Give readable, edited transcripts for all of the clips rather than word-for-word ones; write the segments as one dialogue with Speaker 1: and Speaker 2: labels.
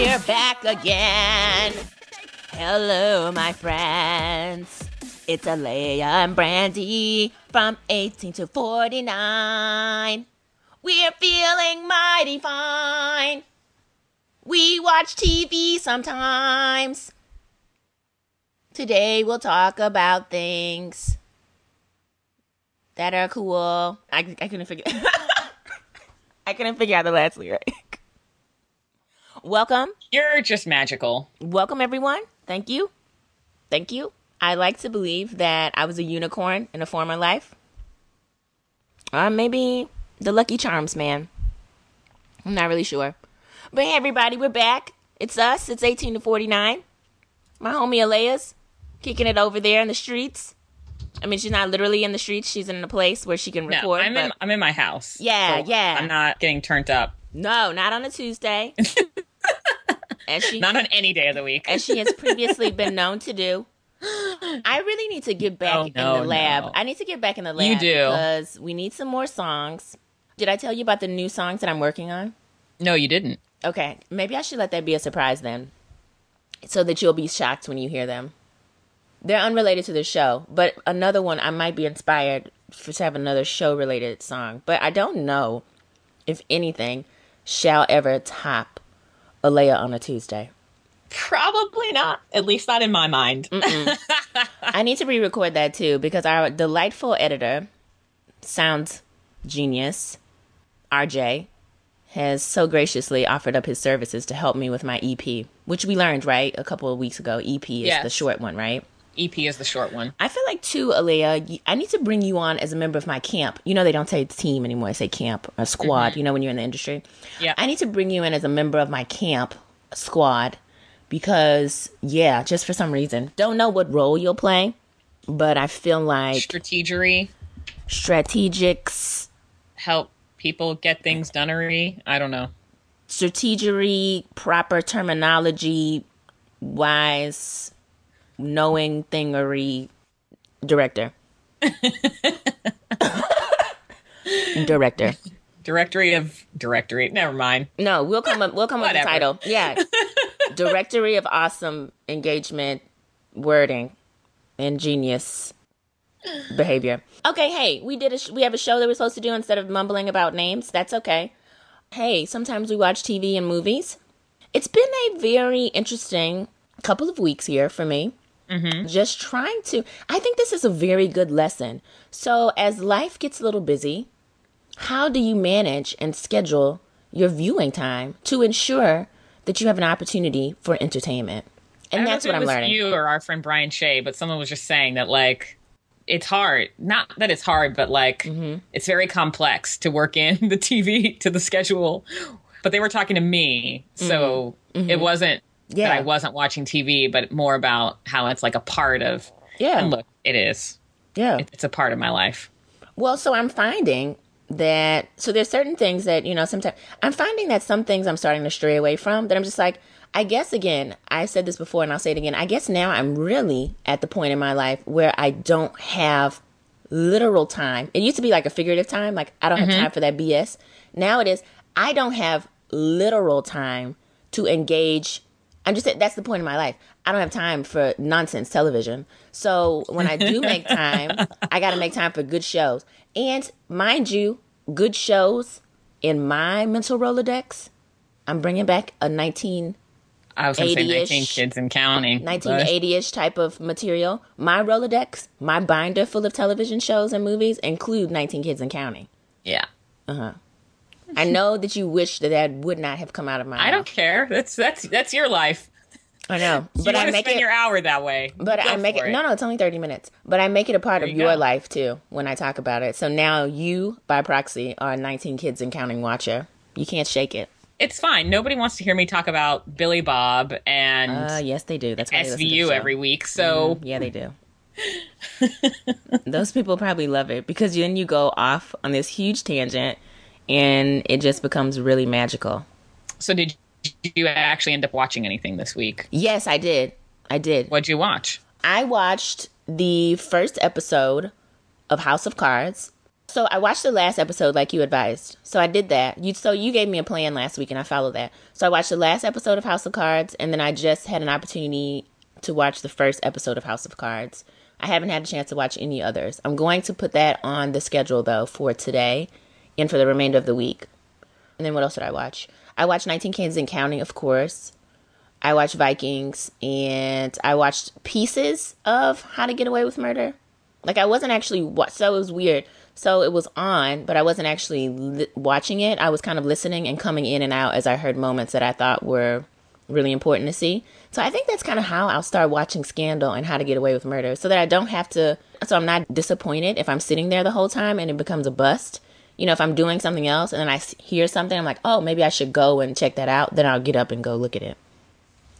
Speaker 1: We're back again. Hello, my friends. It's Alaia and Brandi from 18 to 49. We're feeling mighty fine. We watch TV sometimes. Today we'll talk about things that are cool. I couldn't figure I couldn't figure out the last lyric. Welcome.
Speaker 2: You're just magical.
Speaker 1: Welcome, everyone. Thank you. Thank you. I like to believe that I was a unicorn in a former life. Or maybe the Lucky Charms man. I'm not really sure. But hey, everybody, we're back. It's us. It's 18 to 49. My homie Alaia's kicking it over there in the streets. I mean, she's not literally in the streets. She's in a place where she can record.
Speaker 2: No, I'm in my house.
Speaker 1: Yeah,
Speaker 2: so
Speaker 1: yeah.
Speaker 2: I'm not getting turned up.
Speaker 1: No, not on a Tuesday.
Speaker 2: Not on any day of the week.
Speaker 1: As she has previously been known to do. I really need to get back in the lab.
Speaker 2: No.
Speaker 1: I need to get back in the lab.
Speaker 2: You do.
Speaker 1: Because we need some more songs. Did I tell you about the new songs that I'm working on?
Speaker 2: No, you didn't.
Speaker 1: Okay. Maybe I should let that be a surprise then. So that you'll be shocked when you hear them. They're unrelated to the show. But another one, I might be inspired to have another show-related song. But I don't know if anything shall ever top Alaia on a Tuesday.
Speaker 2: Probably not. At least not in my mind.
Speaker 1: I need to re-record that too because our delightful editor, sound genius, RJ, has so graciously offered up his services to help me with my EP, which we learned, right, a couple of weeks ago. EP is the short one, right?
Speaker 2: EP is the short one.
Speaker 1: I feel like, too, Alaia, I need to bring you on as a member of my camp. You know, they don't say team anymore. They say camp or squad, you know, when you're in the industry.
Speaker 2: Yeah.
Speaker 1: I need to bring you in as a member of my camp squad because, yeah, just for some reason. Don't know what role you'll play, but I feel like... Strategics.
Speaker 2: Help people get things donery. I don't know.
Speaker 1: Strategery, proper terminology, wise... knowing thingery director.
Speaker 2: Directory of directory. Never mind.
Speaker 1: No, we'll come up with the title. Yeah. Directory of awesome engagement wording and genius behavior. Okay, hey, we have a show that we're supposed to do instead of mumbling about names. That's okay. Hey, sometimes we watch TV and movies. It's been a very interesting couple of weeks here for me. Just trying to... I think this is a very good lesson. So as life gets a little busy, how do you manage and schedule your viewing time to ensure that you have an opportunity for entertainment? And that's what I'm learning.
Speaker 2: You or our friend Brian Shea, but someone was just saying that, like, it's hard. Not that it's hard, but, like, it's very complex to work in the TV to the schedule. But they were talking to me, so it wasn't... that I wasn't watching TV, but more about how it's like a part of... Yeah. And look, it is. Yeah. It's a part of my life.
Speaker 1: Well, so I'm finding that... So there's certain things that, you know, sometimes... I'm finding that some things I'm starting to stray away from, that I'm just like, I guess, again, I said this before and I'll say it again. I guess now I'm really at the point in my life where I don't have literal time. It used to be like a figurative time. Like, I don't have time for that BS. Now it is, I don't have literal time to engage... I'm just saying, that's the point of my life. I don't have time for nonsense television. So when I do make time, I got to make time for good shows. And mind you, good shows in my mental Rolodex, I'm bringing back a 1980-ish.
Speaker 2: I was going to say 19 Kids and Counting.
Speaker 1: 1980-ish type of material. My Rolodex, my binder full of television shows and movies include 19 Kids and Counting.
Speaker 2: Yeah.
Speaker 1: I know that you wish that would not have come out of my mouth.
Speaker 2: I don't care. That's your life.
Speaker 1: I know.
Speaker 2: But I make spend your hour that way.
Speaker 1: But I make it. No, it's only 30 minutes. But I make it a part of your life too when I talk about it. So now you, by proxy, are a 19 Kids and Counting watcher. You can't shake it.
Speaker 2: It's fine. Nobody wants to hear me talk about Billy Bob and
Speaker 1: yes, they do. That's why
Speaker 2: SVU every week. So
Speaker 1: yeah, they do. Those people probably love it because then you go off on this huge tangent. And it just becomes really magical.
Speaker 2: So did you actually end up watching anything this week?
Speaker 1: Yes, I did.
Speaker 2: What'd you watch?
Speaker 1: I watched the first episode of House of Cards. So I watched the last episode like you advised. So I did that. You gave me a plan last week and I followed that. So I watched the last episode of House of Cards and then I just had an opportunity to watch the first episode of House of Cards. I haven't had a chance to watch any others. I'm going to put that on the schedule though for today and for the remainder of the week. And then what else did I watch? I watched 19 Cans and Counting, of course. I watched Vikings and I watched pieces of How to Get Away with Murder. Like I wasn't actually so it was weird. So it was on, but I wasn't actually watching it. I was kind of listening and coming in and out as I heard moments that I thought were really important to see. So I think that's kind of how I'll start watching Scandal and How to Get Away with Murder so that I don't have to, so I'm not disappointed if I'm sitting there the whole time and it becomes a bust. You know, if I'm doing something else and then I hear something, I'm like, oh, maybe I should go and check that out. Then I'll get up and go look at it.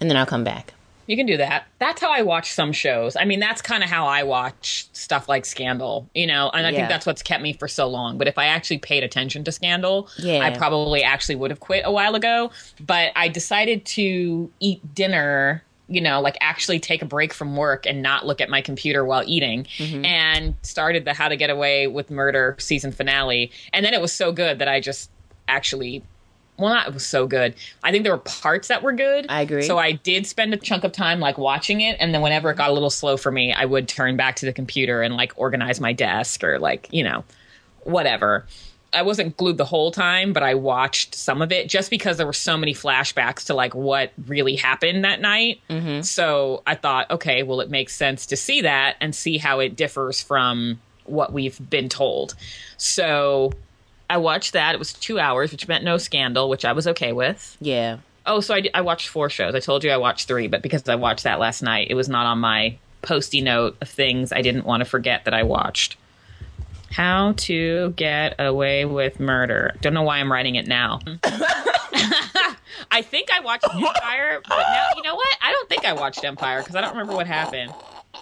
Speaker 1: And then I'll come back.
Speaker 2: You can do that. That's how I watch some shows. I mean, that's kind of how I watch stuff like Scandal, you know, and I think that's what's kept me for so long. But if I actually paid attention to Scandal, I probably actually would have quit a while ago. But I decided to eat dinner, you know, like actually take a break from work and not look at my computer while eating, and started the How to Get Away with Murder season finale. And then it was so good that I just actually... Well, not it was so good. I think there were parts that were good.
Speaker 1: I agree.
Speaker 2: So I did spend a chunk of time like watching it. And then whenever it got a little slow for me, I would turn back to the computer and like organize my desk or like, you know, whatever. I wasn't glued the whole time, but I watched some of it just because there were so many flashbacks to like what really happened that night. So I thought, okay, well, it makes sense to see that and see how it differs from what we've been told. So... I watched that. It was 2 hours, which meant no Scandal, which I was okay with.
Speaker 1: Yeah.
Speaker 2: Oh, so I watched 4 shows. I told you I watched 3, but because I watched that last night, it was not on my posty note of things I didn't want to forget that I watched. How to Get Away with Murder. Don't know why I'm writing it now. I think I watched Empire, but now, you know what? I don't think I watched Empire because I don't remember what happened.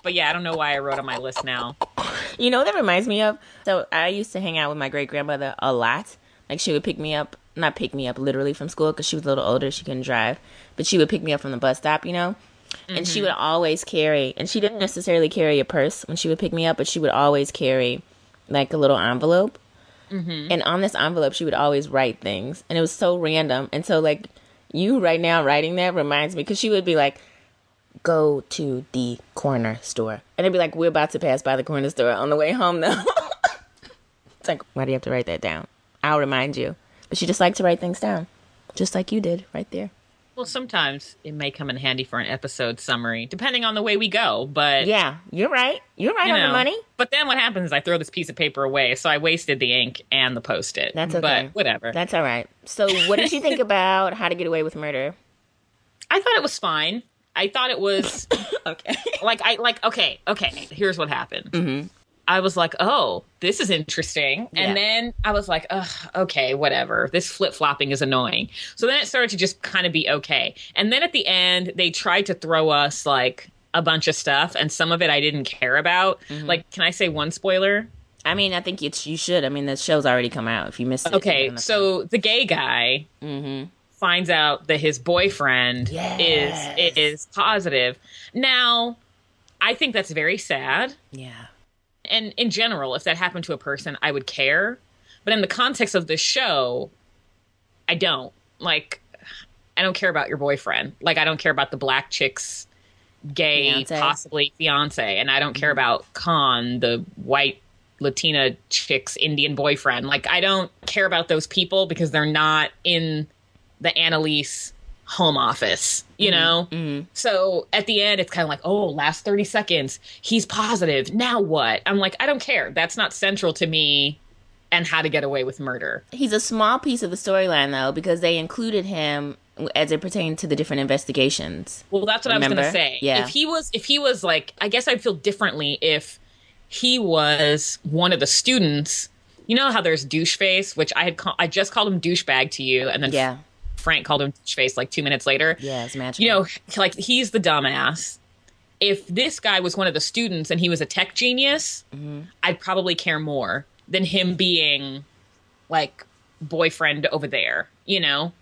Speaker 2: But yeah, I don't know why I wrote on my list now.
Speaker 1: You know what that reminds me of? So I used to hang out with my great-grandmother a lot. Like she would pick me up, not pick me up literally from school because she was a little older. She couldn't drive. But she would pick me up from the bus stop, you know? And she would always carry, and she didn't necessarily carry a purse when she would pick me up, but she would always carry like a little envelope. And on this envelope, she would always write things. And it was so random. And so like you right now writing that reminds me, because she would be like, go to the corner store. And it'd be like, we're about to pass by the corner store on the way home though. It's like, why do you have to write that down? I'll remind you. But she just liked to write things down. Just like you did right there.
Speaker 2: Well, sometimes it may come in handy for an episode summary, depending on the way we go. But
Speaker 1: yeah, you're right. You're right on the money.
Speaker 2: But then what happens is I throw this piece of paper away. So I wasted the ink and the Post-it.
Speaker 1: That's okay.
Speaker 2: But whatever.
Speaker 1: That's all right. So what did you think about How to Get Away with Murder?
Speaker 2: I thought it was fine. I thought it was
Speaker 1: okay.
Speaker 2: Okay. Here's what happened. I was like, oh, this is interesting. And then I was like, ugh, okay, whatever. This flip-flopping is annoying. So then it started to just kind of be okay. And then at the end, they tried to throw us like a bunch of stuff. And some of it I didn't care about. Like, can I say one spoiler?
Speaker 1: I mean, I think you should. I mean, the show's already come out. If you missed it.
Speaker 2: Okay, so the gay guy... finds out that his boyfriend is positive. Now, I think that's very sad. Yeah. And in general, if that happened to a person, I would care. But in the context of this show, I don't. Like, I don't care about your boyfriend. Like, I don't care about the black chick's gay, possibly fiance. And I don't care about Khan, the white Latina chick's Indian boyfriend. Like, I don't care about those people because they're not in the Annalise home office, you know? So at the end, it's kind of like, oh, last 30 seconds, he's positive. Now what? I'm like, I don't care. That's not central to me and How to Get Away with Murder.
Speaker 1: He's a small piece of the storyline, though, because they included him as it pertained to the different investigations.
Speaker 2: Well, that's what I was going to say. Yeah. If he was like, I guess I'd feel differently if he was one of the students. You know how there's doucheface, which I just called him douchebag to you, and then Frank called him doucheface like 2 minutes later. Yeah, it's magical. You know, like he's the dumbass. If this guy was one of the students and he was a tech genius, I'd probably care more than him being like boyfriend over there, you know?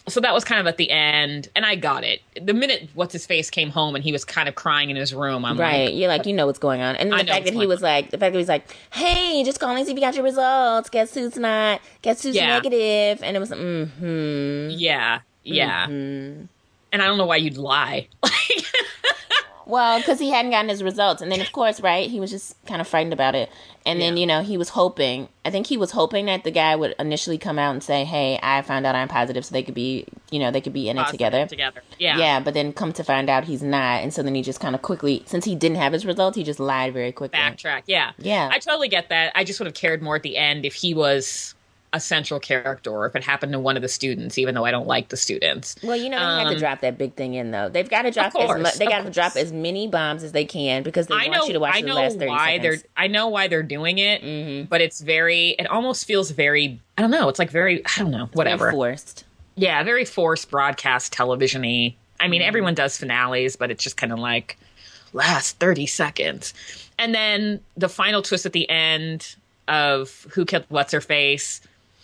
Speaker 2: So that was kind of at the end, and I got it. The minute what's-his-face came home and he was kind of crying in his room, I'm
Speaker 1: right.
Speaker 2: like...
Speaker 1: You're like, you know what's going on. And then the fact that he was like, hey, just calling to see if you got your results. Guess who's negative? And it was,
Speaker 2: Yeah, yeah.
Speaker 1: Mm-hmm.
Speaker 2: And I don't know why you'd lie.
Speaker 1: Well, because he hadn't gotten his results. And then, of course, right, he was just kind of frightened about it. And then, he was hoping that the guy would initially come out and say, hey, I found out I'm positive, so they could be in it together.
Speaker 2: Yeah.
Speaker 1: Yeah, but then come to find out he's not. And so then he just kind of quickly, since he didn't have his results, he just lied very quickly.
Speaker 2: Backtrack, yeah.
Speaker 1: Yeah.
Speaker 2: I totally get that. I just would have cared more at the end if he was a central character, or if it happened to one of the students, even though I don't like the students.
Speaker 1: Well, they had to drop that big thing in, though. They've got to drop drop as many bombs as they can, because they want you to watch the last 30 seconds.
Speaker 2: I know why they're doing it, but it almost feels very, I don't know, it's like very, I don't know, whatever.
Speaker 1: Very forced.
Speaker 2: Yeah, very forced broadcast television-y. I mean, everyone does finales, but it's just kind of like, last 30 seconds. And then the final twist at the end of Who Killed What's-Her-Face.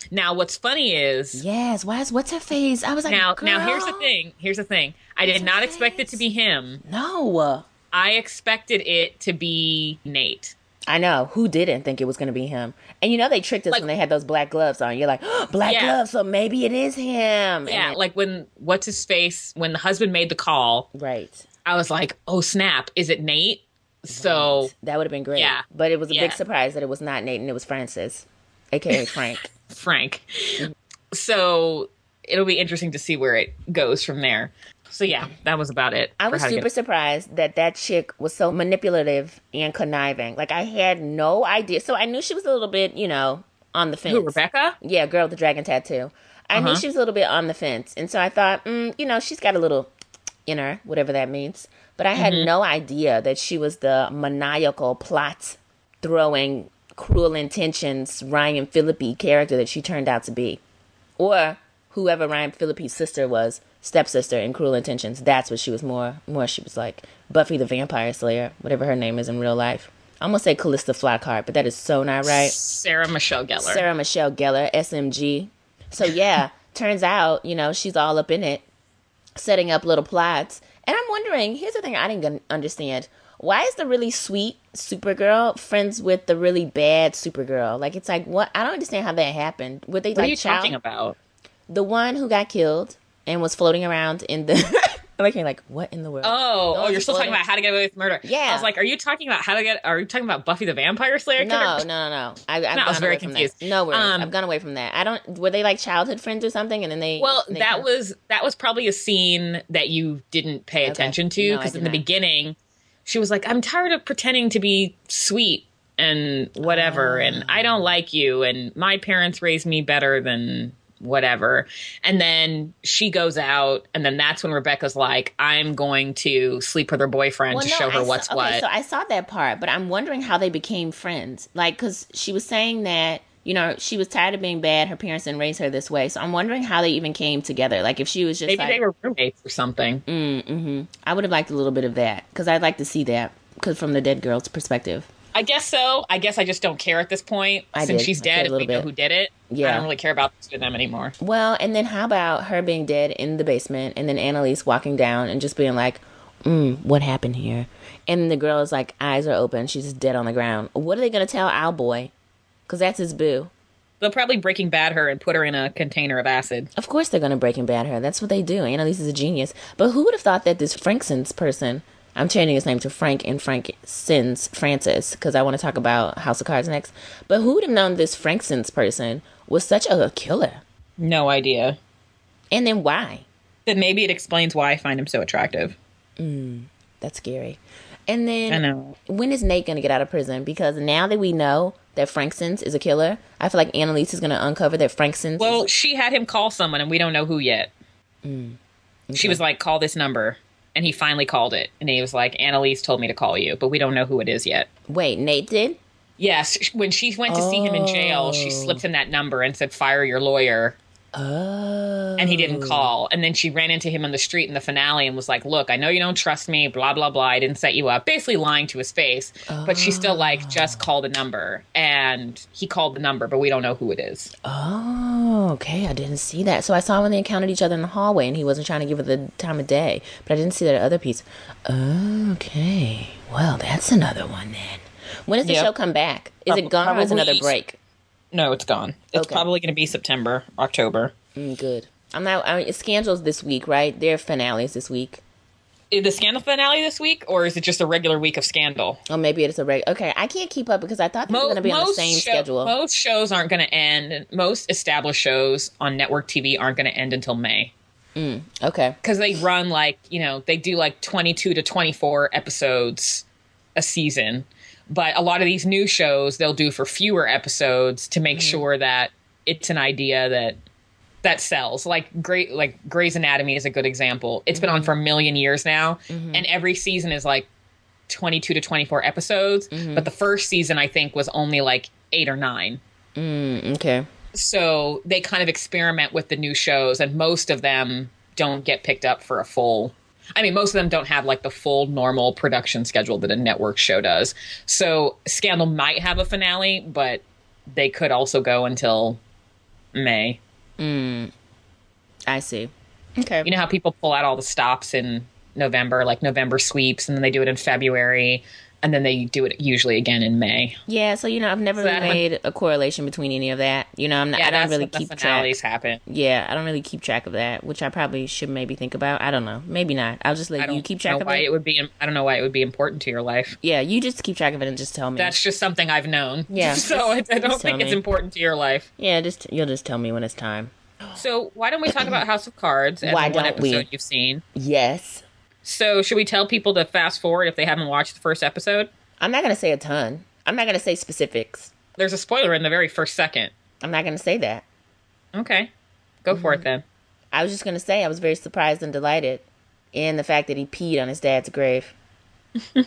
Speaker 2: Now, what's funny is...
Speaker 1: Yes, what's her face? I was like,
Speaker 2: Now,
Speaker 1: girl,
Speaker 2: here's the thing. I did not expect it to be him.
Speaker 1: No.
Speaker 2: I expected it to be Nate.
Speaker 1: I know. Who didn't think it was going to be him? And they tricked us when they had those black gloves on. You're like, oh, black gloves, so maybe it is him.
Speaker 2: Yeah, like when when the husband made the call.
Speaker 1: Right.
Speaker 2: I was like, oh, snap. Is it Nate? So...
Speaker 1: Right. That would have been great.
Speaker 2: Yeah.
Speaker 1: But it was a big surprise that it was not Nate and it was Francis, a.k.a. Frank.
Speaker 2: Frank. So it'll be interesting to see where it goes from there. So yeah, that was about it.
Speaker 1: I was super surprised that chick was so manipulative and conniving. Like, I had no idea. So I knew she was a little bit, on the fence.
Speaker 2: Who, Rebecca?
Speaker 1: Yeah, girl with the dragon tattoo. I knew she was a little bit on the fence. And so I thought, she's got a little in her, whatever that means. But I had no idea that she was the maniacal plot throwing, cruel intentions Ryan Phillippe character that she turned out to be. Or whoever Ryan Phillippe's sister was, stepsister in Cruel Intentions. That's what she was more she was like Buffy the Vampire Slayer, whatever her name is in real life. I almost say Callista Flockhart, but that is so not right.
Speaker 2: Sarah Michelle
Speaker 1: Gellar, SMG. So yeah, turns out, she's all up in it, setting up little plots. And I'm wondering, here's the thing I didn't understand. Why is the really sweet Supergirl friends with the really bad Supergirl? Like, it's like, what? I don't understand how that happened. Were they
Speaker 2: what are you talking about?
Speaker 1: The one who got killed and was floating around in the... like, what in the world?
Speaker 2: Oh, you're still talking about How to Get Away with Murder.
Speaker 1: Yeah.
Speaker 2: I was like, are you talking about are you talking about Buffy the Vampire Slayer?
Speaker 1: No. I was very confused. No worries. I've gone away from that. Were they like childhood friends or something? And then
Speaker 2: that was probably a scene that you didn't pay attention to, because in the beginning, she was like, I'm tired of pretending to be sweet and whatever, and I don't like you, and my parents raised me better than whatever. And then she goes out, and then that's when Rebecca's like, I'm going to sleep with her boyfriend to show her what's what.
Speaker 1: So I saw that part, but I'm wondering how they became friends. Like, because she was saying that, she was tired of being bad. Her parents didn't raise her this way. So I'm wondering how they even came together. Like, if she was just
Speaker 2: maybe they were roommates or something.
Speaker 1: I would have liked a little bit of that, because I'd like to see that, because from the dead girl's perspective.
Speaker 2: I guess so. I guess I just don't care at this point. Since she's dead, we know who did it. Yeah. I don't really care about them anymore.
Speaker 1: Well, and then how about her being dead in the basement, and then Annalise walking down and just being like, what happened here? And the girl is like, eyes are open. She's just dead on the ground. What are they going to tell Owlboy? Because that's his boo.
Speaker 2: They'll probably Breaking Bad her and put her in a container of acid.
Speaker 1: Of course they're going to Breaking Bad her. That's what they do. Annalise is a genius. But who would have thought that this Frankson's person... I'm changing his name to Frank and Francis, because I want to talk about House of Cards next. But who would have known this Frankson's person was such a killer?
Speaker 2: No idea.
Speaker 1: And then why?
Speaker 2: Then maybe it explains why I find him so attractive.
Speaker 1: That's scary. And then,
Speaker 2: I know.
Speaker 1: When is Nate going to get out of prison? Because now that we know that Frankson's is a killer, I feel like Annalise is going to uncover that Frankson's...
Speaker 2: Well, she had him call someone, and we don't know who yet.
Speaker 1: Okay.
Speaker 2: She was like, call this number. And he finally called it. And he was like, Annalise told me to call you, but we don't know who it is yet.
Speaker 1: Wait, Nate did?
Speaker 2: Yes. When she went to see him in jail, she slipped him that number and said, fire your lawyer.
Speaker 1: Oh.
Speaker 2: And he didn't call. And then she ran into him on the street in the finale and was like, look, I know you don't trust me, blah, blah, blah. I didn't set you up. Basically lying to his face. But she's still like, just call the number. And he called the number, but we don't know who it is.
Speaker 1: Oh. Oh, okay. I didn't see that. So I saw when they encountered each other in the hallway and he wasn't trying to give her the time of day. But I didn't see that other piece. Okay. Well, that's another one then. When does the show come back? Is it gone or is another break?
Speaker 2: No, it's gone. It's probably going to be September, October.
Speaker 1: Good. It's Scandals this week, right? Their finales this week.
Speaker 2: Is the Scandal finale this week, or is it just a regular week of Scandal?
Speaker 1: Oh, maybe it's a regular. Okay, I can't keep up because I thought they were going to be on the same schedule.
Speaker 2: Most shows aren't going to end. Most established shows on network TV aren't going to end until May.
Speaker 1: Okay.
Speaker 2: Because they run they do 22 to 24 episodes a season. But a lot of these new shows, they'll do for fewer episodes to make sure that it's an idea that sells. Grey's Anatomy is a good example. It's been on for a million years now, and every season is 22 to 24 episodes. But the first season, I think, was only 8 or 9.
Speaker 1: Okay.
Speaker 2: So they kind of experiment with the new shows, and most of them don't get picked up for a full... most of them don't have the full normal production schedule that a network show does. So Scandal might have a finale, but they could also go until May.
Speaker 1: I see. Okay.
Speaker 2: You know how people pull out all the stops in November, November sweeps, and then they do it in February, and then they do it usually again in May.
Speaker 1: Yeah, so I've never really made a correlation between any of that. I don't really keep track.
Speaker 2: Finales happen.
Speaker 1: Yeah, I don't really keep track of that, which I probably should maybe think about. I don't know, maybe not. I'll just let you keep track of it.
Speaker 2: I don't know why it would be important to your life.
Speaker 1: Yeah, you just keep track of it and just tell me.
Speaker 2: That's just something I've known.
Speaker 1: Yeah,
Speaker 2: so I don't think it's important to your life.
Speaker 1: Yeah, you'll just tell me when it's time.
Speaker 2: So why don't we talk about House of Cards and one episode you've seen?
Speaker 1: Yes.
Speaker 2: So should we tell people to fast forward if they haven't watched the first episode?
Speaker 1: I'm not going to say a ton. I'm not going to say specifics.
Speaker 2: There's a spoiler in the very first second.
Speaker 1: I'm not going to say that.
Speaker 2: Okay. Go for it then.
Speaker 1: I was just going to say I was very surprised and delighted in the fact that he peed on his dad's grave. I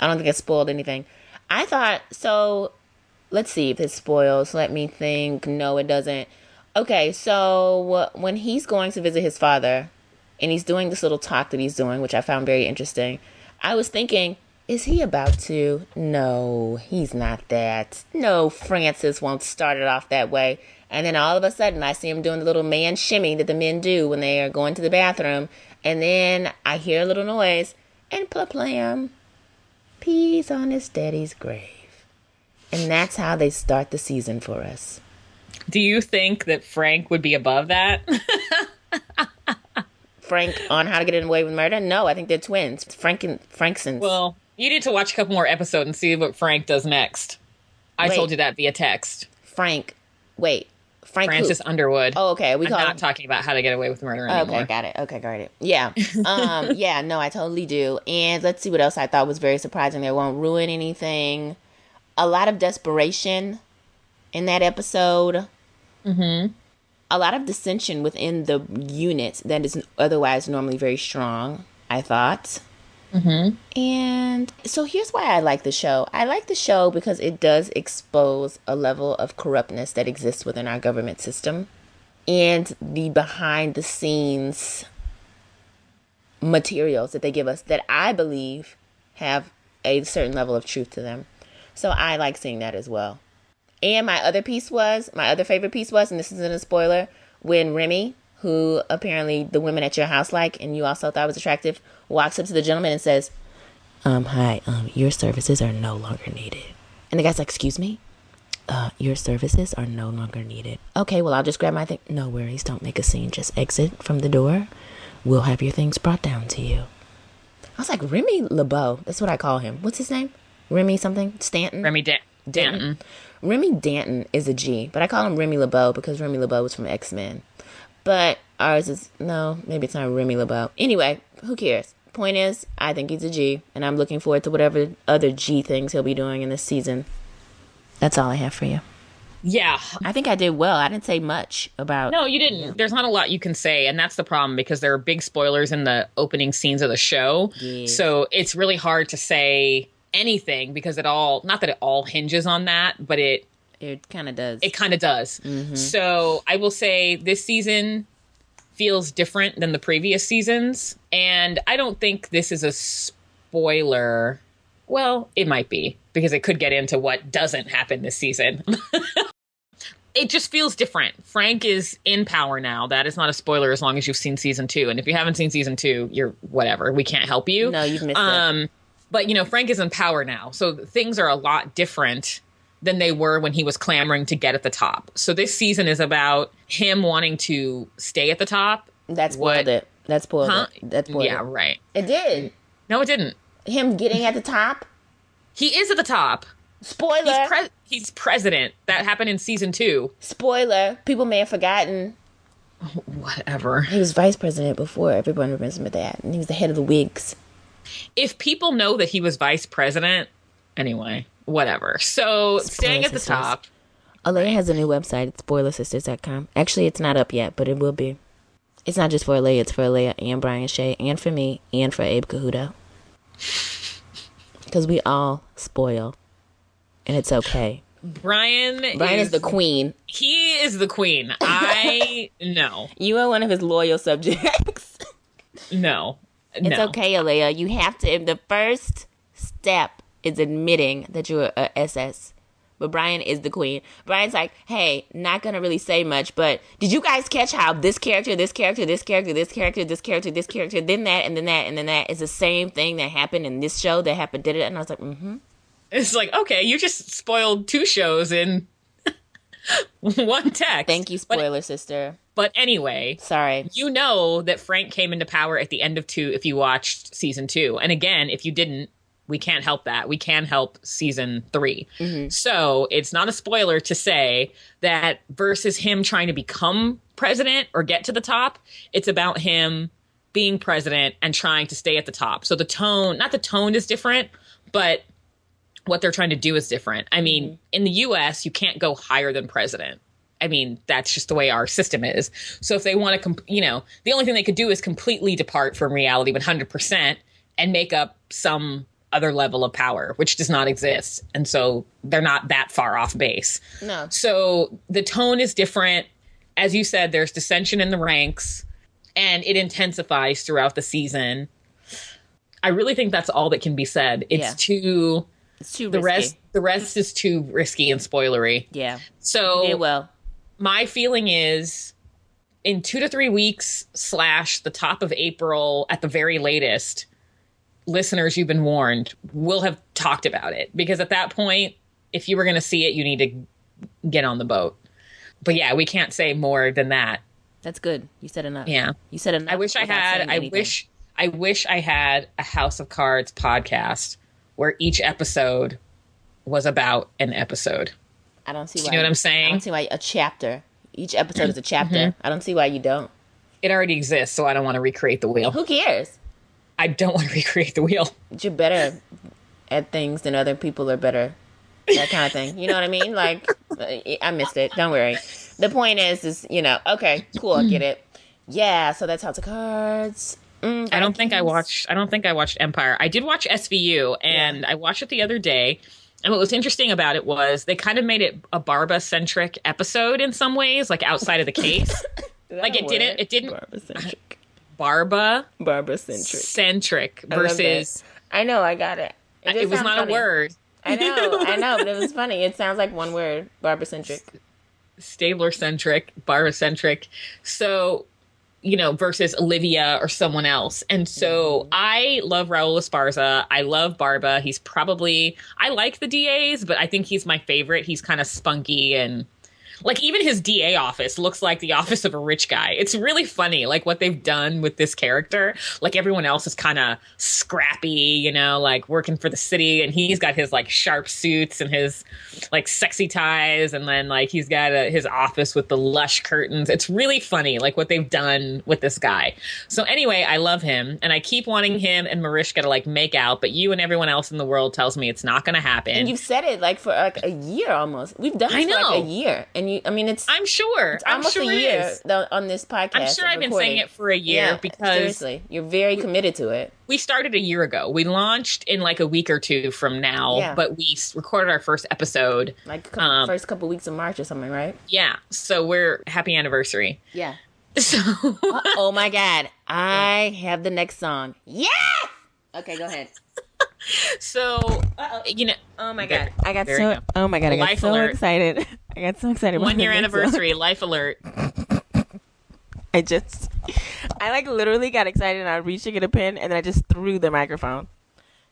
Speaker 1: don't think it spoiled anything. I thought, so let's see if it spoils. Let me think. No, it doesn't. Okay, so when he's going to visit his father and he's doing this little talk that he's doing, which I found very interesting, I was thinking, is he about to? No, he's not that. No, Francis won't start it off that way. And then all of a sudden, I see him doing the little man shimmy that the men do when they are going to the bathroom. And then I hear a little noise, and plam, pees on his daddy's grave. And that's how they start the season for us.
Speaker 2: Do you think that Frank would be above that?
Speaker 1: Frank on How to Get Away with Murder? No, I think they're twins. Franksons.
Speaker 2: Well, you need to watch a couple more episodes and see what Frank does next. I told you that via text.
Speaker 1: Frank
Speaker 2: Francis
Speaker 1: who?
Speaker 2: Underwood.
Speaker 1: Oh, okay.
Speaker 2: I'm not talking about How to Get Away with Murder anymore.
Speaker 1: Okay, got it. Okay, got it. Yeah. Yeah, no, I totally do. And let's see what else I thought was very surprising. They won't ruin anything. A lot of desperation in that episode. A lot of dissension within the unit that is otherwise normally very strong, I thought. And so here's why I like the show. I like the show because it does expose a level of corruptness that exists within our government system and the behind the scenes materials that they give us that I believe have a certain level of truth to them. So I like seeing that as well. And my other favorite piece was, and this isn't a spoiler, when Remy, who apparently the women at your house like, and you also thought was attractive, walks up to the gentleman and says, hi, your services are no longer needed. And the guy's like, excuse me? Your services are no longer needed. Okay, well, I'll just grab my thing. No worries, don't make a scene. Just exit from the door. We'll have your things brought down to you. I was like, Remy LeBeau. That's what I call him. What's his name? Remy something? Stanton?
Speaker 2: Remy Danton.
Speaker 1: Remy Danton is a G, but I call him Remy LeBeau because Remy LeBeau was from X-Men. But ours is, no, maybe it's not Remy LeBeau. Anyway, who cares? Point is, I think he's a G, and I'm looking forward to whatever other G things he'll be doing in this season. That's all I have for you.
Speaker 2: Yeah.
Speaker 1: I think I did well. I didn't say much about...
Speaker 2: No, you didn't. Yeah. There's not a lot you can say, and that's the problem, because there are big spoilers in the opening scenes of the show. Yeah. So it's really hard to say anything, because not that it all hinges on that, but it
Speaker 1: kind of does.
Speaker 2: It kind of does. So I will say this season feels different than the previous seasons, and I don't think this is a spoiler. Well, it might be, because it could get into what doesn't happen this season. it just feels different. Frank is in power now. That is not a spoiler as long as you've seen season 2. And if you haven't seen season 2, you're whatever. We can't help you.
Speaker 1: No, you've missed it.
Speaker 2: But, you know, Frank is in power now. So things are a lot different than they were when he was clamoring to get at the top. So this season is about him wanting to stay at the top.
Speaker 1: That spoiled it. That spoiled it. That spoiled it.
Speaker 2: Yeah, right.
Speaker 1: It did.
Speaker 2: No, it didn't.
Speaker 1: Him getting at the top?
Speaker 2: He is at the top.
Speaker 1: Spoiler.
Speaker 2: He's president. That happened in season 2.
Speaker 1: Spoiler. People may have forgotten.
Speaker 2: Whatever.
Speaker 1: He was vice president before. Everyone remembers him at that. And he was the head of the Whigs.
Speaker 2: If people know that he was vice president, anyway, whatever. So staying at the top.
Speaker 1: Alaia has a new website. It's spoilersisters.com. Actually, it's not up yet, but it will be. It's not just for Alaia. It's for Alaia and Brian Shea and for me and for Abe Cahuto. Because we all spoil. And it's okay.
Speaker 2: Brian
Speaker 1: is the queen.
Speaker 2: He is the queen. I know.
Speaker 1: You are one of his loyal subjects.
Speaker 2: No.
Speaker 1: It's okay, Alaia. You have to. The first step is admitting that you're a SS. But Brian is the queen. Brian's like, hey, not going to really say much, but did you guys catch how this character, this character, this character, this character, this character, this character, then that, and then that, and then that is the same thing that happened in this show that happened, did it? And I was like, mm-hmm.
Speaker 2: It's like, okay, you just spoiled 2 shows in one text.
Speaker 1: Thank you, spoiler sister.
Speaker 2: But anyway.
Speaker 1: Sorry.
Speaker 2: You know that Frank came into power at the end of 2 if you watched season 2. And again, if you didn't, we can't help that. We can help season 3. Mm-hmm. So it's not a spoiler to say that versus him trying to become president or get to the top, it's about him being president and trying to stay at the top. So the tone, not the tone is different, but what they're trying to do is different. I mean, in the US, you can't go higher than president. I mean, that's just the way our system is. So if they want to, the only thing they could do is completely depart from reality 100% and make up some other level of power, which does not exist. And so they're not that far off base.
Speaker 1: No.
Speaker 2: So the tone is different. As you said, there's dissension in the ranks and it intensifies throughout the season. I really think that's all that can be said. It's too risky. The rest is too risky and spoilery.
Speaker 1: Yeah.
Speaker 2: So
Speaker 1: you did well.
Speaker 2: My feeling is in 2 to 3 weeks / the top of April at the very latest, listeners, you've been warned, we'll have talked about it. Because at that point, if you were going to see it, you need to get on the boat. But yeah, we can't say more than that.
Speaker 1: That's good. You said enough.
Speaker 2: Yeah.
Speaker 1: You said enough.
Speaker 2: I wish I had a House of Cards podcast where each episode was about an episode.
Speaker 1: I don't see why.
Speaker 2: You know what I'm saying?
Speaker 1: I don't see why a chapter. Each episode is a chapter. Mm-hmm. I don't see why you don't.
Speaker 2: It already exists, so I don't want to recreate the wheel.
Speaker 1: Who cares?
Speaker 2: I don't want to recreate the wheel.
Speaker 1: You're better at things than other people are better. That kind of thing. You know what I mean? Like, I missed it. Don't worry. The point is, okay, cool, I get it. Yeah, so that's House of Cards.
Speaker 2: I don't think I watched Empire. I did watch SVU, and I watched it the other day. And what was interesting about it was they kind of made it a Barba-centric episode in some ways, like outside of the case. Like it didn't
Speaker 1: Barba-centric.
Speaker 2: Barba-centric. Centric versus.
Speaker 1: I know, I got it.
Speaker 2: It was not funny. A word.
Speaker 1: I know, but it was funny. It sounds like one word, Barba-centric.
Speaker 2: Stabler-centric, Barba-centric. So, versus Olivia or someone else. And so I love Raul Esparza. I love Barba. I like the DAs, but I think he's my favorite. He's kind of spunky and like even his DA office looks like the office of a rich guy. It's really funny, like what they've done with this character. Like everyone else is kind of scrappy, like working for the city. And he's got his like sharp suits and his like sexy ties. And then like he's got his office with the lush curtains. It's really funny, like what they've done with this guy. So anyway, I love him. And I keep wanting him and Mariska to like make out. But you and everyone else in the world tells me it's not going to happen.
Speaker 1: And you've said it like for like a year almost. We've done this for like a year. And
Speaker 2: I'm sure.
Speaker 1: It's almost a year on this podcast.
Speaker 2: I'm sure I've been saying it for a year because
Speaker 1: seriously, you're very committed to it.
Speaker 2: We started a year ago. We launched in like a week or two from now, but we recorded our first episode
Speaker 1: like first couple weeks of March or something, right?
Speaker 2: Yeah. So we're happy anniversary.
Speaker 1: Yeah.
Speaker 2: So
Speaker 1: oh my God, I have the next song. Yes. Okay, go ahead.
Speaker 2: So,
Speaker 1: oh my God, I got so excited. I got so excited.
Speaker 2: 1 year anniversary, life alert.
Speaker 1: I like literally got excited and I reached to get a pen and then I just threw the microphone.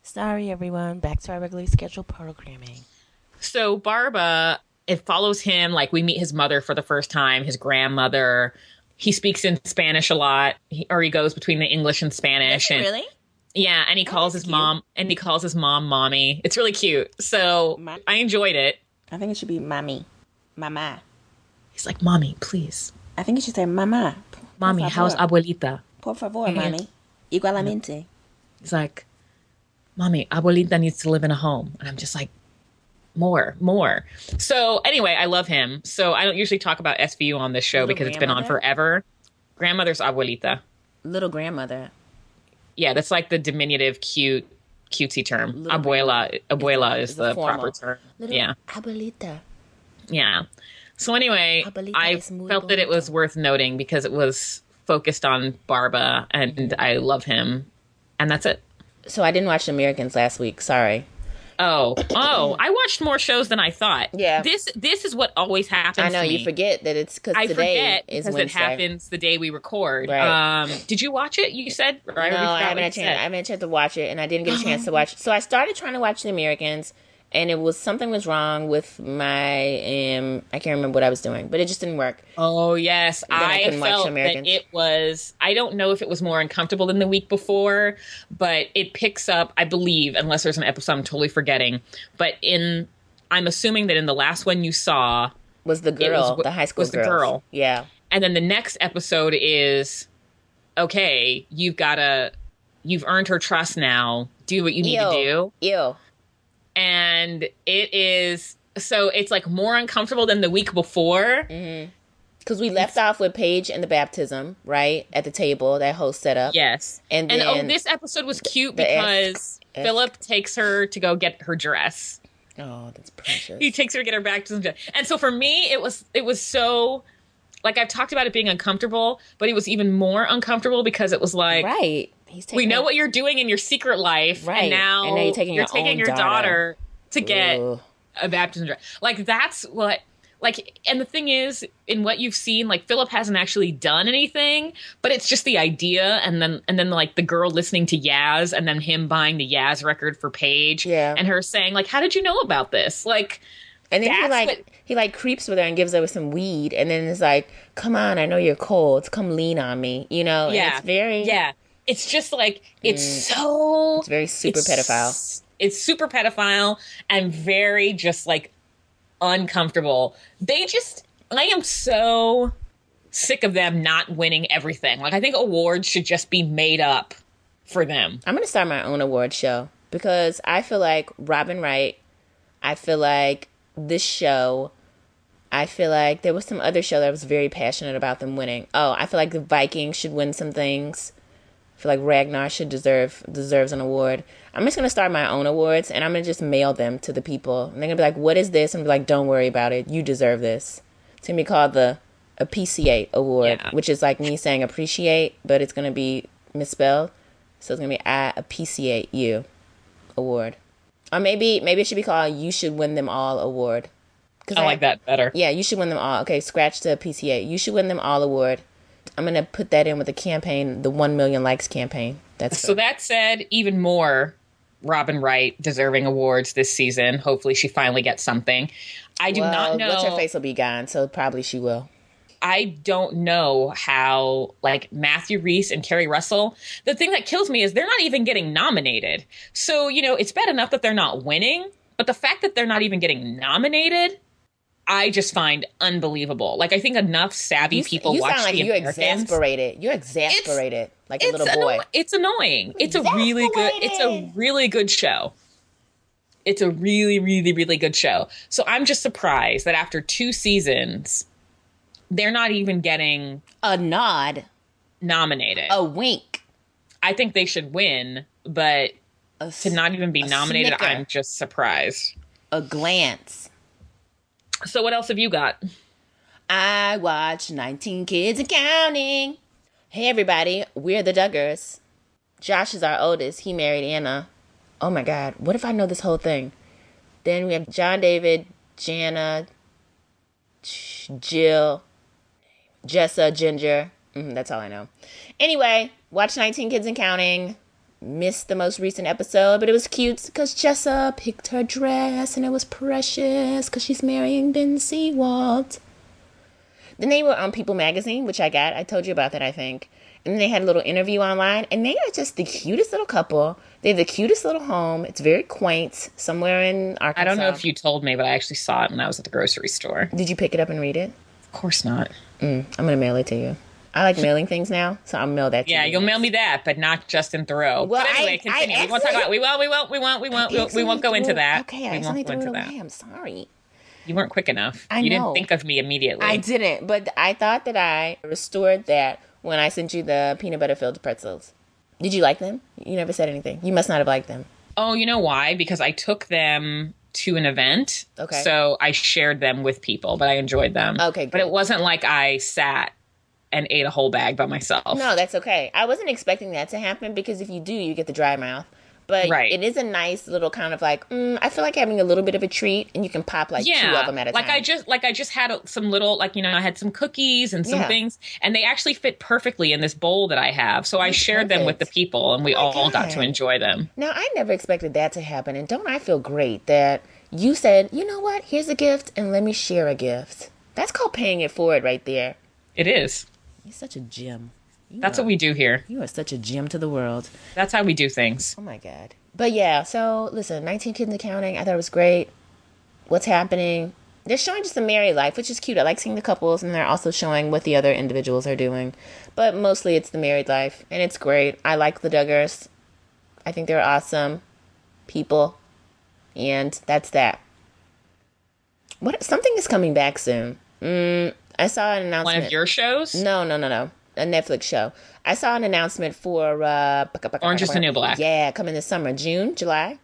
Speaker 1: Sorry, everyone. Back to our regularly scheduled programming.
Speaker 2: So Barba, it follows him. Like, we meet his mother for the first time, his grandmother. He speaks in Spanish a lot, or he goes between the English and Spanish.
Speaker 1: And, really?
Speaker 2: Yeah, and he calls his mom, mommy. It's really cute. So I enjoyed it.
Speaker 1: I think it should be mommy. Mama.
Speaker 2: He's like, mommy, please.
Speaker 1: I think you should say mama.
Speaker 2: Mommy, how's abuelita?
Speaker 1: Por favor, mommy. Igualmente.
Speaker 2: He's like, mommy, abuelita needs to live in a home. And I'm just like, more. So anyway, I love him. So I don't usually talk about SVU on this show because it's been on forever. Grandmother's abuelita.
Speaker 1: Little grandmother.
Speaker 2: Yeah, that's like the diminutive, cutesy term. Abuela is the proper term. Yeah.
Speaker 1: Abuelita.
Speaker 2: Yeah. So anyway, I felt that it was worth noting because it was focused on Barba and I love him. And that's it.
Speaker 1: So I didn't watch Americans last week. Sorry.
Speaker 2: Oh, I watched more shows than I thought.
Speaker 1: Yeah.
Speaker 2: This is what always happens.
Speaker 1: I know,
Speaker 2: to me.
Speaker 1: you forget that it's because today is Wednesday.
Speaker 2: It happens the day we record.
Speaker 1: Right.
Speaker 2: Did you watch it? You said?
Speaker 1: No, I haven't had a chance to watch it, and I didn't get a chance to watch it. So I started trying to watch The Americans, and it was something was wrong with my I can't remember what I was doing, but it just didn't work.
Speaker 2: Oh yes, I felt that it was. I don't know if it was more uncomfortable than the week before, but it picks up, I believe, unless there's an episode I'm totally forgetting. But I'm assuming that in the last one you saw
Speaker 1: was the girl, the high school
Speaker 2: girl.
Speaker 1: Yeah,
Speaker 2: and then the next episode is okay. You've earned her trust now. Do what you need to do.
Speaker 1: Ew.
Speaker 2: And it is, so it's like more uncomfortable than the week before.
Speaker 1: Because we left off with Paige and the baptism, right? At the table that host set up.
Speaker 2: Yes. And this episode was cute because Philip takes her to go get her dress.
Speaker 1: Oh, that's precious.
Speaker 2: He takes her to get her baptism dress. And so for me, it was so, like, I've talked about it being uncomfortable, but it was even more uncomfortable because it was like,
Speaker 1: right.
Speaker 2: We know what you're doing in your secret life,
Speaker 1: right?
Speaker 2: And now
Speaker 1: you're taking your
Speaker 2: daughter to get a baptism dress. Like, that's what, like, and the thing is, in what you've seen, like, Philip hasn't actually done anything, but it's just the idea, and then like the girl listening to Yaz, and then him buying the Yaz record for Paige, and her saying, like, how did you know about this? Like,
Speaker 1: and then he creeps with her and gives her some weed, and then it's like, come on, I know you're cold, come lean on me, you know?
Speaker 2: Yeah,
Speaker 1: and it's very
Speaker 2: It's just like, it's
Speaker 1: very super pedophile.
Speaker 2: It's super pedophile and very just like uncomfortable. I am so sick of them not winning everything. Like, I think awards should just be made up for them.
Speaker 1: I'm going to start my own award show because I feel like Robin Wright, I feel like this show, I feel like there was some other show that I was very passionate about them winning. Oh, I feel like the Vikings should win some things. I feel like Ragnar deserves an award. I'm just going to start my own awards, and I'm going to just mail them to the people. And they're going to be like, what is this? And I'm like, don't worry about it. You deserve this. It's going to be called the Appreciate Award, which is like me saying appreciate, but it's going to be misspelled. So it's going to be I Appreciate You Award. Or maybe it should be called You Should Win Them All Award.
Speaker 2: I like that better.
Speaker 1: Yeah, You Should Win Them All. Okay, scratch the Appreciate. You Should Win Them All Award. I'm going to put that in with the campaign, the 1 million likes campaign.
Speaker 2: So that said, even more Robin Wright deserving awards this season. Hopefully she finally gets something. I do not know.
Speaker 1: What's her face will be gone, so probably she will.
Speaker 2: I don't know how, like, Matthew Rhys and Kerry Russell, the thing that kills me is they're not even getting nominated. So, you know, it's bad enough that they're not winning, but the fact that they're not even getting nominated, I just find unbelievable. Like, I think enough savvy people watch
Speaker 1: sound like
Speaker 2: the Americans.
Speaker 1: You're exasperated, like a little boy.
Speaker 2: It's annoying. It's a really good show. It's a really, really, really good show. So I'm just surprised that after 2 seasons, they're not even getting
Speaker 1: a nod,
Speaker 2: nominated,
Speaker 1: a wink.
Speaker 2: I think they should win, but to not even be nominated, snicker. I'm just surprised.
Speaker 1: A glance.
Speaker 2: So what else have you got?
Speaker 1: I watched 19 Kids and Counting. Hey, everybody. We're the Duggars. Josh is our oldest. He married Anna. Oh, my God. What if I know this whole thing? Then we have John David, Jana, Jill, Jessa, Ginger. That's all I know. Anyway, watch 19 Kids and Counting. Missed the most recent episode, but it was cute because Jessa picked her dress and it was precious because she's marrying Ben Seawalt. Then they were on People Magazine, which I got. I told you about that, I think. And then they had a little interview online, and they are just the cutest little couple. They have the cutest little home. It's very quaint, somewhere in Arkansas.
Speaker 2: I don't know if you told me, but I actually saw it when I was at the grocery store.
Speaker 1: Did you pick it up and read it?
Speaker 2: Of course not.
Speaker 1: I'm going to mail it to you. I like mailing things now, so I'll mail that to you.
Speaker 2: Yeah, you'll mail me that, but not Justin Thoreau.
Speaker 1: Well,
Speaker 2: but anyway, continue. We won't talk about. We won't go into that.
Speaker 1: Okay, I accidentally threw it away. I'm sorry.
Speaker 2: You weren't quick enough.
Speaker 1: I know.
Speaker 2: You didn't think of me immediately.
Speaker 1: I didn't, but I thought that I restored that when I sent you the peanut butter filled pretzels. Did you like them? You never said anything. You must not have liked them.
Speaker 2: Oh, you know why? Because I took them to an event.
Speaker 1: Okay.
Speaker 2: So I shared them with people, but I enjoyed them.
Speaker 1: Okay, good.
Speaker 2: But it wasn't like I sat and ate a whole bag by myself.
Speaker 1: No, that's okay. I wasn't expecting that to happen because if you do, you get the dry mouth. But it is a nice little kind of like, I feel like having a little bit of a treat, and you can pop like 2 of them at a time.
Speaker 2: I just had some little, I had some cookies and some things, and they actually fit perfectly in this bowl that I have. So I shared them with the people, and we all got to enjoy them.
Speaker 1: Now, I never expected that to happen, and don't I feel great that you said, you know what, here's a gift, and let me share a gift. That's called paying it forward right there.
Speaker 2: It is.
Speaker 1: You're such a gem.
Speaker 2: That's what we do here.
Speaker 1: You are such a gem to the world.
Speaker 2: That's how we do things.
Speaker 1: Oh, my God. But, yeah, so, listen, 19 Kids and Counting, I thought it was great. What's happening? They're showing just the married life, which is cute. I like seeing the couples, and they're also showing what the other individuals are doing. But mostly it's the married life, and it's great. I like the Duggars. I think they're awesome people. And that's that. Something is coming back soon. I saw an announcement.
Speaker 2: One of your shows?
Speaker 1: No. A Netflix show. I saw an announcement for
Speaker 2: Orange is the New Black.
Speaker 1: Yeah, coming this summer. June, July?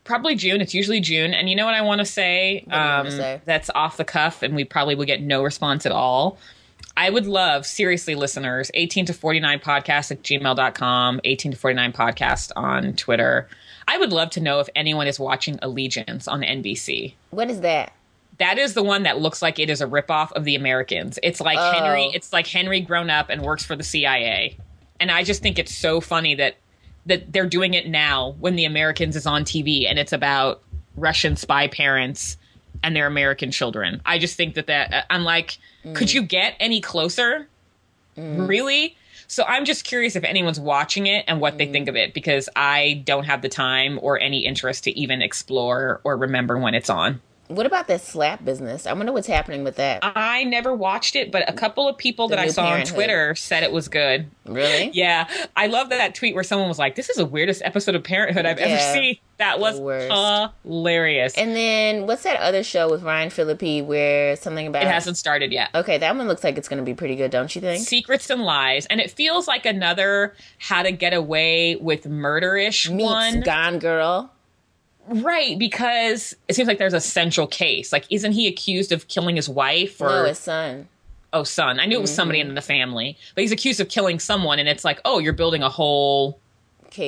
Speaker 2: Probably June. It's usually June. And you know what I want to say? That's off the cuff, and we probably will get no response at all. I would love, seriously, listeners, 18 to 49 podcast at gmail.com, 18 to 49 podcast on Twitter. I would love to know if anyone is watching Allegiance on NBC.
Speaker 1: What is that?
Speaker 2: That is the one that looks like it is a ripoff of The Americans. It's like Henry. It's like Henry grown up and works for the CIA. And I just think it's so funny that they're doing it now when The Americans is on TV and it's about Russian spy parents and their American children. I just think that I'm like, could you get any closer? Really? So I'm just curious if anyone's watching it and what they think of it, because I don't have the time or any interest to even explore or remember when it's on.
Speaker 1: What about that slap business? I wonder what's happening with that.
Speaker 2: I never watched it, but a couple of people that I saw on Twitter said it was good.
Speaker 1: Really?
Speaker 2: Yeah. I love that tweet where someone was like, this is the weirdest episode of Parenthood I've ever seen. That was hilarious.
Speaker 1: And then what's that other show with Ryan Phillippe where something about...
Speaker 2: It hasn't started yet.
Speaker 1: Okay, that one looks like it's going to be pretty good, don't you think?
Speaker 2: Secrets and Lies. And it feels like another How to Get Away with Murder-ish one.
Speaker 1: Meets Gone Girl.
Speaker 2: Right, because it seems like there's a central case. Like, isn't he accused of killing his wife? Or...
Speaker 1: No, his son.
Speaker 2: Oh, son. I knew it was somebody in the family. But he's accused of killing someone, and it's like, oh, you're building a whole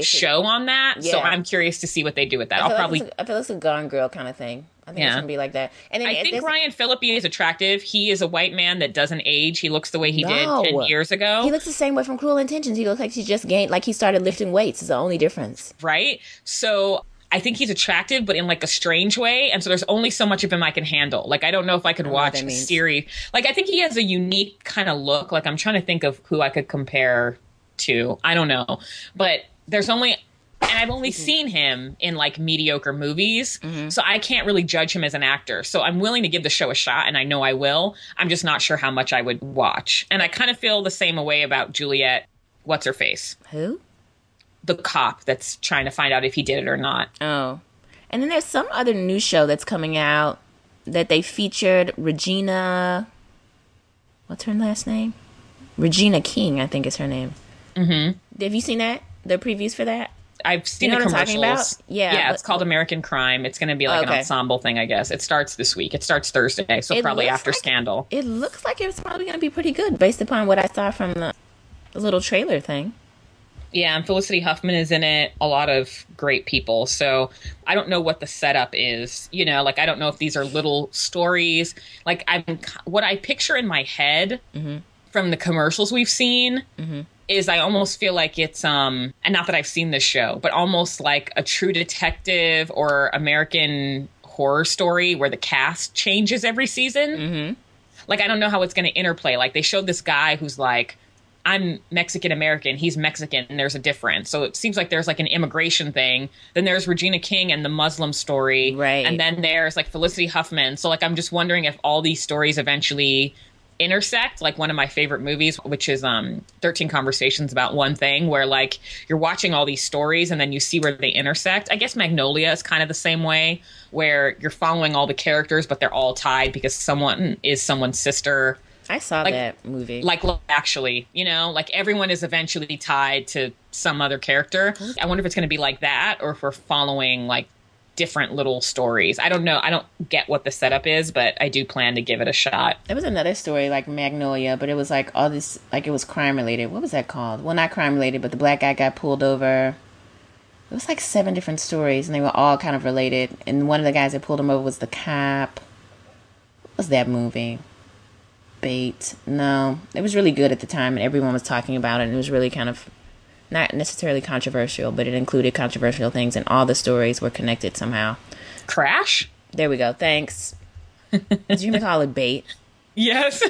Speaker 2: show on that? Yeah. So I'm curious to see what they do with that.
Speaker 1: I feel like it's a Gone Girl kind of thing. I think it's going to be like that. And then
Speaker 2: I think Ryan Phillippe is attractive. He is a white man that doesn't age. He looks the way he did 10 years ago.
Speaker 1: He looks the same way from Cruel Intentions. He looks like he just gained, like he started lifting weights. It's the only difference.
Speaker 2: Right? So... I think he's attractive, but in like a strange way. And so there's only so much of him I can handle. Like, I don't know if I could watch a series. Like, I think he has a unique kind of look. Like, I'm trying to think of who I could compare to. I don't know. But there's only, and I've only seen him in like mediocre movies. So I can't really judge him as an actor. So I'm willing to give the show a shot, and I know I will. I'm just not sure how much I would watch. And I kind of feel the same way about Juliet. What's her face?
Speaker 1: Who?
Speaker 2: The cop that's trying to find out if he did it or not.
Speaker 1: Oh. And then there's some other new show that's coming out that they featured Regina... What's her last name? Regina King, I think is her name. Have you seen that? The previews for that?
Speaker 2: I've seen
Speaker 1: the
Speaker 2: commercials.
Speaker 1: What I'm talking about?
Speaker 2: Yeah, it's called American Crime. It's going to be like an ensemble thing, I guess. It starts this week. It starts Thursday, so probably after Scandal.
Speaker 1: It looks like it's probably going to be pretty good based upon what I saw from the little trailer thing.
Speaker 2: Yeah, and Felicity Huffman is in it. A lot of great people. So I don't know what the setup is. You know, like I don't know if these are little stories. Like what I picture in my head from the commercials we've seen is I almost feel like it's and not that I've seen this show, but almost like a True Detective or American Horror Story where the cast changes every season. Like I don't know how it's going to interplay. Like they showed this guy who's like, I'm Mexican American, he's Mexican, and there's a difference. So it seems like there's like an immigration thing. Then there's Regina King and the Muslim story.
Speaker 1: Right.
Speaker 2: And then there's like Felicity Huffman. So like I'm just wondering if all these stories eventually intersect. Like one of my favorite movies, which is 13 Conversations About One Thing, where like you're watching all these stories and then you see where they intersect. I guess Magnolia is kind of the same way, where you're following all the characters, but they're all tied because someone is someone's sister.
Speaker 1: I saw that movie.
Speaker 2: Like, actually, you know, like everyone is eventually tied to some other character. I wonder if it's going to be like that or if we're following like different little stories. I don't know. I don't get what the setup is, but I do plan to give it a shot.
Speaker 1: There was another story like Magnolia, but it was like all this, like it was crime related. What was that called? Well, not crime related, but the black guy got pulled over. It was like 7 different stories and they were all kind of related. And one of the guys that pulled him over was the cop. What was that movie? Bait. No, it was really good at the time and everyone was talking about it and it was really kind of not necessarily controversial, but it included controversial things and all the stories were connected somehow.
Speaker 2: Crash?
Speaker 1: There we go. Thanks. Did you even call it Bait?
Speaker 2: Yes.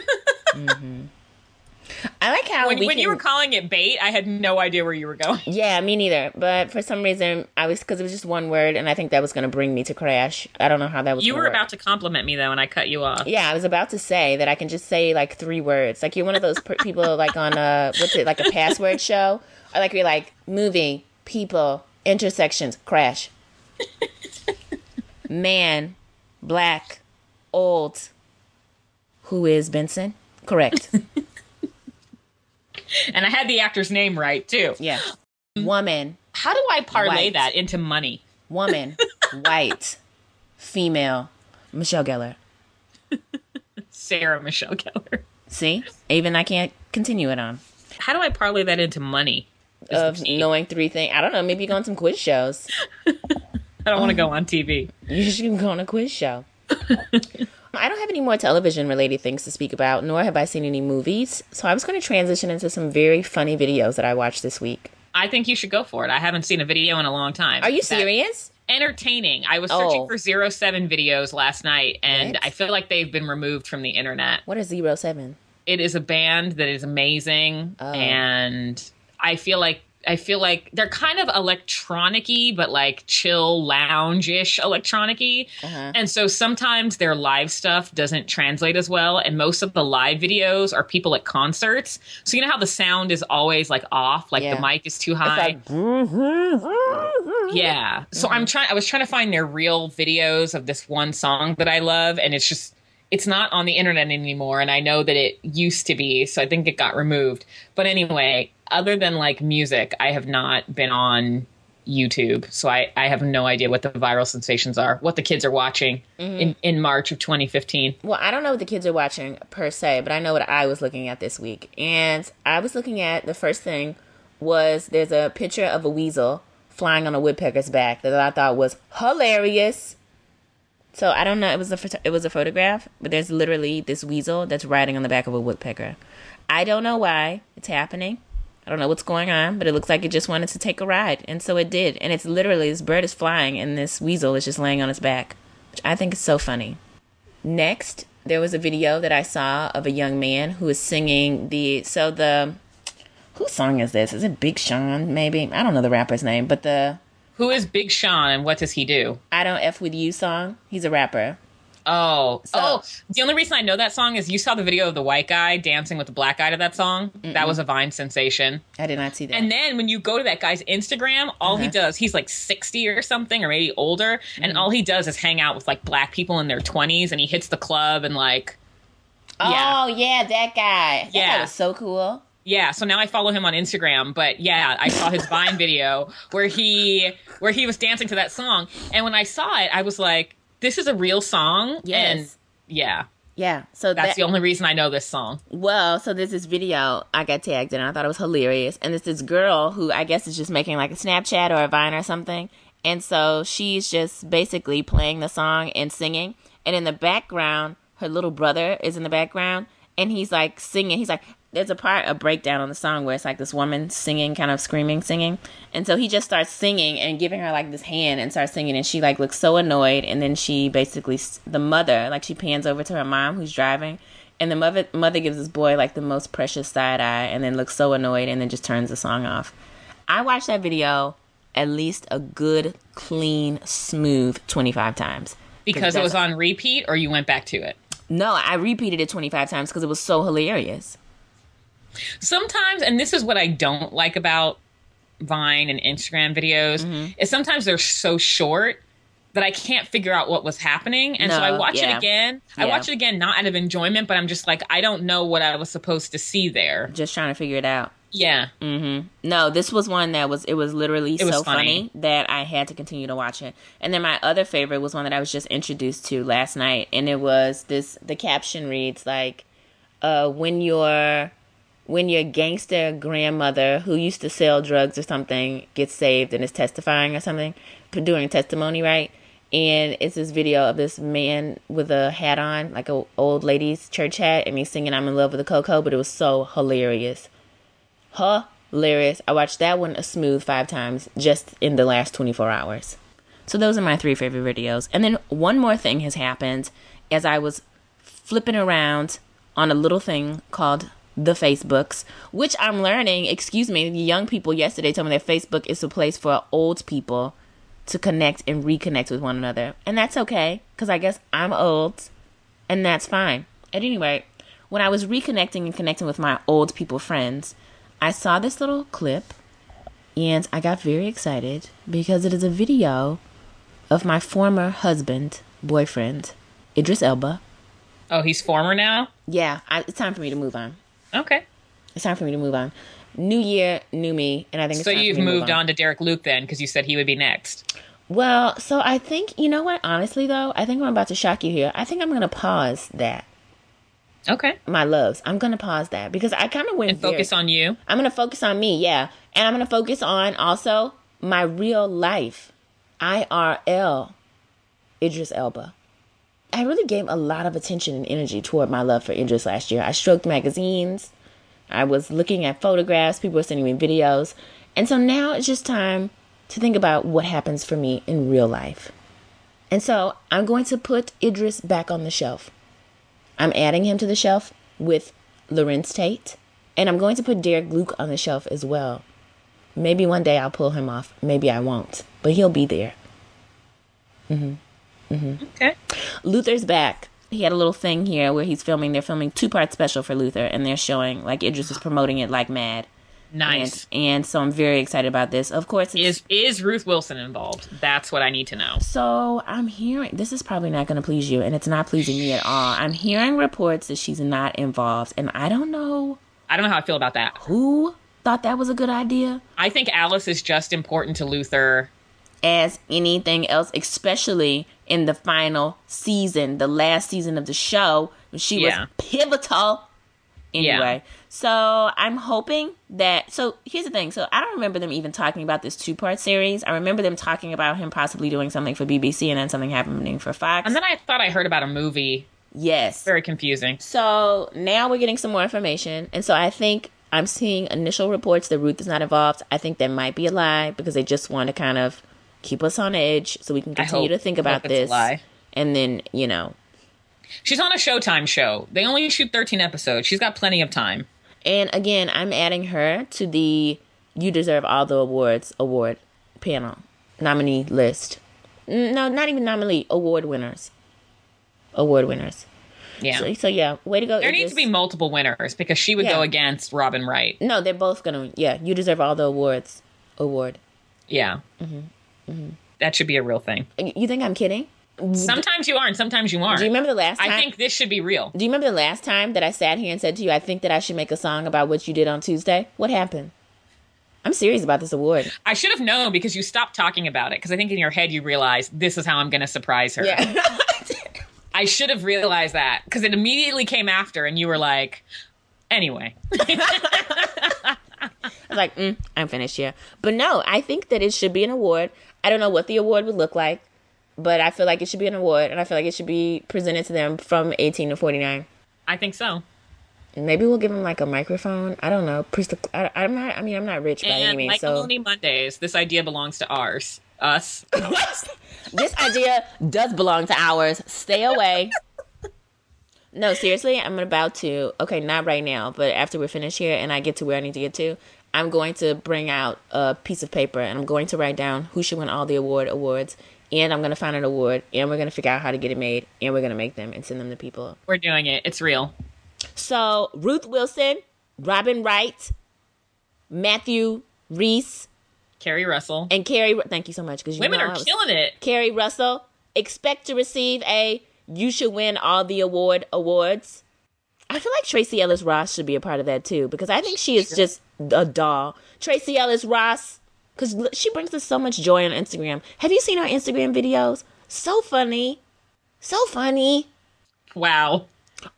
Speaker 1: I like how
Speaker 2: when you were calling it Bait, I had no idea where you were going.
Speaker 1: Yeah, me neither. But for some reason, because it was just one word, and I think that was going to bring me to Crash. I don't know how that was.
Speaker 2: You were about to compliment me though, and I cut you off.
Speaker 1: Yeah, I was about to say that I can just say like 3 words. Like you're one of those people like on what's it, like a password show, or like you're like movie, people, intersections, Crash. Man, black, old. Who is Benson? Correct.
Speaker 2: And I had the actor's name right, too.
Speaker 1: Yeah. Woman.
Speaker 2: How do I parlay
Speaker 1: white.
Speaker 2: that into money?
Speaker 1: Woman. White. Female. Michelle Gellar.
Speaker 2: Sarah Michelle Gellar.
Speaker 1: See? Even I can't continue it on.
Speaker 2: How do I parlay that into money?
Speaker 1: Of knowing 3 things. I don't know. Maybe go on some quiz shows.
Speaker 2: I don't want to go on TV.
Speaker 1: You should go on a quiz show. I don't have any more television-related things to speak about, nor have I seen any movies. So I was going to transition into some very funny videos that I watched this week.
Speaker 2: I think you should go for it. I haven't seen a video in a long time.
Speaker 1: Are you serious?
Speaker 2: Entertaining. I was searching for 07 videos last night, and I feel like they've been removed from the internet.
Speaker 1: What is 07?
Speaker 2: It is a band that is amazing, and I feel like they're kind of electronic-y, but like chill, lounge-ish electronic-y. And so sometimes their live stuff doesn't translate as well. And most of the live videos are people at concerts. So you know how the sound is always like off, like the mic is too high. Yeah. So I was trying to find their real videos of this one song that I love. And it's not on the internet anymore. And I know that it used to be. So I think it got removed. But anyway, other than like music, I have not been on YouTube. So I have no idea what the viral sensations are, what the kids are watching in March of 2015.
Speaker 1: Well, I don't know what the kids are watching per se, but I know what I was looking at this week. And I was looking at, the first thing was there's a picture of a weasel flying on a woodpecker's back that I thought was hilarious. So I don't know, it was a photograph, but there's literally this weasel that's riding on the back of a woodpecker. I don't know why it's happening. I don't know what's going on, but it looks like it just wanted to take a ride. And so it did. And it's literally, this bird is flying and this weasel is just laying on its back, which I think is so funny. Next, there was a video that I saw of a young man who is singing whose song is this? Is it Big Sean, maybe? I don't know the rapper's name, but
Speaker 2: Who is Big Sean and what does he do?
Speaker 1: I Don't F With You song. He's a rapper.
Speaker 2: The only reason I know that song is you saw the video of the white guy dancing with the black guy to that song. That was a Vine sensation.
Speaker 1: I did not see that.
Speaker 2: And then when you go to that guy's Instagram, all he does, he's like 60 or something, or maybe older, and all he does is hang out with like black people in their 20s, and he hits the club and like...
Speaker 1: Oh, yeah, that guy. That guy was so cool.
Speaker 2: Yeah, so now I follow him on Instagram, but yeah, I saw his Vine video where he was dancing to that song, and when I saw it, I was like, this is a real song.
Speaker 1: Yes.
Speaker 2: And yeah,
Speaker 1: Yeah. So
Speaker 2: That's the only reason I know this song.
Speaker 1: well, so there's this video I got tagged in, and I thought it was hilarious. And it's this girl who I guess is just making like a Snapchat or a Vine or something. And so she's just basically playing the song and singing. And in the background, her little brother is in the background, and he's like singing. He's like, there's a breakdown on the song where it's like this woman singing, kind of screaming, singing. And so he just starts singing and giving her like this hand and starts singing. And she like looks so annoyed. And then she basically, the mother, like she pans over to her mom who's driving. And the mother gives this boy like the most precious side eye and then looks so annoyed and then just turns the song off. I watched that video at least a good, clean, smooth 25 times.
Speaker 2: Because it was on repeat, or you went back to it?
Speaker 1: No, I repeated it 25 times because it was so hilarious.
Speaker 2: Sometimes, and this is what I don't like about Vine and Instagram videos, is sometimes they're so short that I can't figure out what was happening. And so I watch it again. I watch it again, not out of enjoyment, but I'm just like, I don't know what I was supposed to see there.
Speaker 1: Just trying to figure it out.
Speaker 2: Yeah.
Speaker 1: No, this was one that was literally so funny that I had to continue to watch it. And then my other favorite was one that I was just introduced to last night. And it was the caption reads like, when your gangster grandmother who used to sell drugs or something gets saved and is testifying or something, doing testimony, right? And it's this video of this man with a hat on, like a old lady's church hat, and he's singing "I'm in Love with a Coco," but it was so hilarious. Hilarious. I watched that one a smooth 5 times just in the last 24 hours. So those are my 3 favorite videos. And then one more thing has happened as I was flipping around on a little thing called the Facebooks, which I'm learning, the young people yesterday told me that Facebook is a place for old people to connect and reconnect with one another. And that's okay, because I guess I'm old, and that's fine. At any rate, when I was reconnecting and connecting with my old people friends, I saw this little clip, and I got very excited because it is a video of my former boyfriend, Idris Elba.
Speaker 2: Oh, he's former now?
Speaker 1: Yeah, it's time for me to move on.
Speaker 2: Okay.
Speaker 1: It's time for me to move on. New year, new me, and I think it's time for me to move on.
Speaker 2: So you've moved on to Derek Luke then, because you said he would be next.
Speaker 1: Well, so I think, you know what, honestly though, I think I'm about to shock you here. I think I'm going to pause that.
Speaker 2: Okay.
Speaker 1: My loves. I'm going to pause that because I kind of went
Speaker 2: and focus on you.
Speaker 1: I'm going to focus on me, yeah. And I'm going to focus on also my real life, IRL, Idris Elba. I really gave a lot of attention and energy toward my love for Idris last year. I stroked magazines. I was looking at photographs. People were sending me videos. And so now it's just time to think about what happens for me in real life. And so I'm going to put Idris back on the shelf. I'm adding him to the shelf with Lorenz Tate. And I'm going to put Derek Luke on the shelf as well. Maybe one day I'll pull him off. Maybe I won't. But he'll be there.
Speaker 2: Okay.
Speaker 1: Luther's back. He had a little thing here where they're filming 2-part special for Luther. And they're showing, like, Idris is promoting it like mad.
Speaker 2: Nice.
Speaker 1: And so I'm very excited about this. Of course,
Speaker 2: is Ruth Wilson involved? That's what I need to know.
Speaker 1: So I'm hearing, this is probably not going to please you, and it's not pleasing me at all. I'm hearing reports that she's not involved, and I don't know.
Speaker 2: I don't know how I feel about that.
Speaker 1: Who thought that was a good idea?
Speaker 2: I think Alice is just important to Luther
Speaker 1: as anything else, especially in the final season, the last season of the show. She was pivotal. Anyway, so I'm hoping that... So here's the thing. So I don't remember them even talking about this 2-part series. I remember them talking about him possibly doing something for BBC and then something happening for Fox.
Speaker 2: And then I thought I heard about a movie.
Speaker 1: Yes.
Speaker 2: Very confusing.
Speaker 1: So now we're getting some more information. And so I think I'm seeing initial reports that Ruth is not involved. I think that might be a lie because they just want to kind of keep us on edge so we can continue to think about this.
Speaker 2: A lie.
Speaker 1: And then, you know...
Speaker 2: She's on a Showtime show. They only shoot 13 episodes. She's got plenty of time.
Speaker 1: And again, I'm adding her to the You Deserve All the Awards award panel nominee list. No, not even nominee, award winners. Award winners.
Speaker 2: Yeah.
Speaker 1: So yeah, way to go.
Speaker 2: There needs to be multiple winners because she would go against Robin Wright.
Speaker 1: No, they're both going to, You Deserve All the Awards award.
Speaker 2: Yeah. That should be a real thing.
Speaker 1: You think I'm kidding?
Speaker 2: Sometimes you are and sometimes you aren't.
Speaker 1: Do you remember the last time?
Speaker 2: I think this should be real.
Speaker 1: Do you remember the last time that I sat here and said to you, I think that I should make a song about what you did on Tuesday? What happened? I'm serious about this award.
Speaker 2: I should have known because you stopped talking about it. Because I think in your head you realized this is how I'm going to surprise her.
Speaker 1: Yeah.
Speaker 2: I should have realized that because it immediately came after, and you were like, anyway.
Speaker 1: I was like, I'm finished here. But no, I think that it should be an award. I don't know what the award would look like, but I feel like it should be an award, and I feel like it should be presented to them from 18 to 49.
Speaker 2: I think so.
Speaker 1: And maybe we'll give them like a microphone. I don't know. I'm not rich by any means.
Speaker 2: Like Maloney Mondays, this idea belongs to us.
Speaker 1: This idea does belong to ours. Stay away. No, seriously, I'm about to. Okay, not right now, but after we're finished here and I get to where I need to get to, I'm going to bring out a piece of paper and I'm going to write down who should win all the awards. And I'm going to find an award and we're going to figure out how to get it made and we're going to make them and send them to people.
Speaker 2: We're doing it. It's real.
Speaker 1: So, Ruth Wilson, Robin Wright, Matthew Reese,
Speaker 2: Carrie Russell.
Speaker 1: and Carrie. Thank you so much. Because
Speaker 2: Women are killing it.
Speaker 1: Carrie Russell, expect to receive a You Should Win All the awards. I feel like Tracy Ellis Ross should be a part of that too because I think she is just a doll. Tracy Ellis Ross, because she brings us so much joy on Instagram. Have you seen her Instagram videos? So funny. So funny.
Speaker 2: Wow.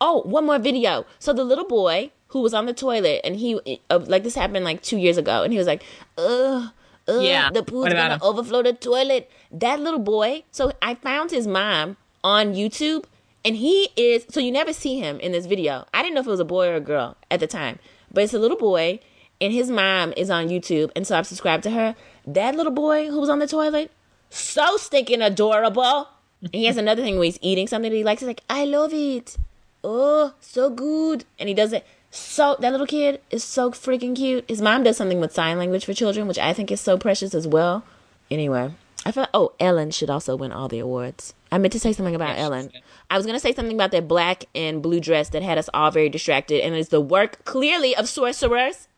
Speaker 1: Oh, one more video. So the little boy who was on the toilet and he, like this happened like 2 years ago and he was like,
Speaker 2: yeah.
Speaker 1: The pool's gonna overflow the toilet. That little boy. So I found his mom on YouTube and he is, so you never see him in this video. I didn't know if it was a boy or a girl at the time, but it's a little boy and his mom is on YouTube. And so I've subscribed to her. That little boy who was on the toilet, so stinking adorable. And he has another thing where he's eating something that he likes. He's like, I love it. Oh, so good. And he does it. So that little kid is so freaking cute. His mom does something with sign language for children, which I think is so precious as well. Anyway, I feel Ellen should also win all the awards. I meant to say something about Ellen. I was going to say something about that black and blue dress that had us all very distracted. And it's the work clearly of sorcerers.